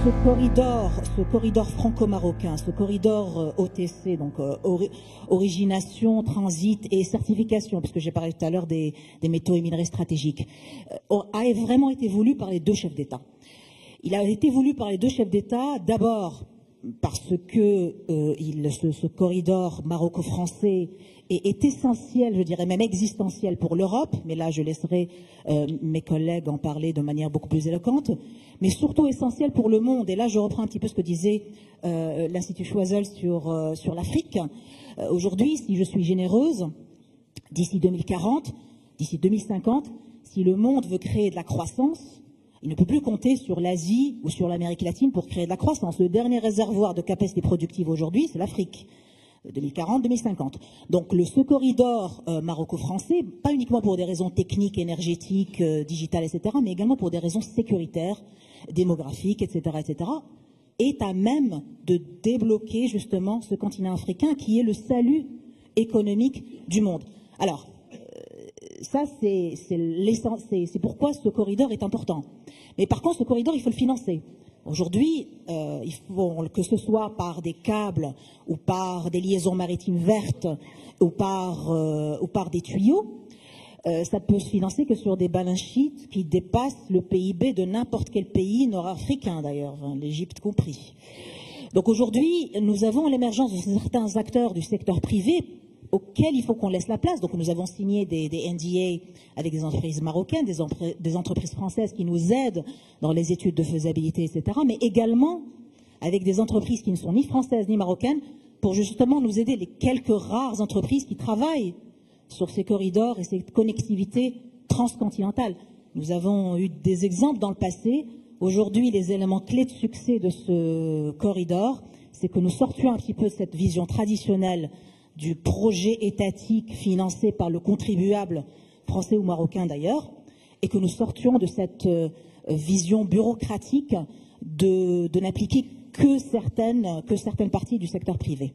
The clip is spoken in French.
ce corridor franco-marocain, ce corridor OTC, donc origination, transit et certification, puisque j'ai parlé tout à l'heure des métaux et minerais stratégiques, a vraiment été voulu par les deux chefs d'État. Il a été voulu par les deux chefs d'État, d'abord parce que ce corridor maroco-français est essentiel, je dirais même existentiel pour l'Europe, mais là je laisserai mes collègues en parler de manière beaucoup plus éloquente, mais surtout essentiel pour le monde. Et là je reprends un petit peu ce que disait l'Institut Choiseul sur l'Afrique. Aujourd'hui, si je suis généreuse, d'ici 2040, d'ici 2050, si le monde veut créer de la croissance, il ne peut plus compter sur l'Asie ou sur l'Amérique latine pour créer de la croissance. Le dernier réservoir de capacité productive aujourd'hui, c'est l'Afrique. 2040-2050. Donc ce corridor maroco-français, pas uniquement pour des raisons techniques, énergétiques, digitales, etc., mais également pour des raisons sécuritaires, démographiques, etc., est à même de débloquer justement ce continent africain qui est le salut économique du monde. Alors, ça c'est pourquoi ce corridor est important. Mais par contre, ce corridor, il faut le financer. Aujourd'hui, il faut que ce soit par des câbles ou par des liaisons maritimes vertes ou par des tuyaux, ça peut se financer que sur des balance sheets qui dépassent le PIB de n'importe quel pays nord-africain d'ailleurs, l'Égypte compris. Donc aujourd'hui, nous avons l'émergence de certains acteurs du secteur privé auxquels il faut qu'on laisse la place. Donc nous avons signé des NDA avec des entreprises marocaines, des entreprises françaises qui nous aident dans les études de faisabilité, etc. Mais également avec des entreprises qui ne sont ni françaises ni marocaines pour justement nous aider, les quelques rares entreprises qui travaillent sur ces corridors et ces connectivités transcontinentales. Nous avons eu des exemples dans le passé. Aujourd'hui, les éléments clés de succès de ce corridor, c'est que nous sortions un petit peu de cette vision traditionnelle du projet étatique financé par le contribuable français ou marocain d'ailleurs, et que nous sortions de cette vision bureaucratique de n'appliquer que certaines parties du secteur privé.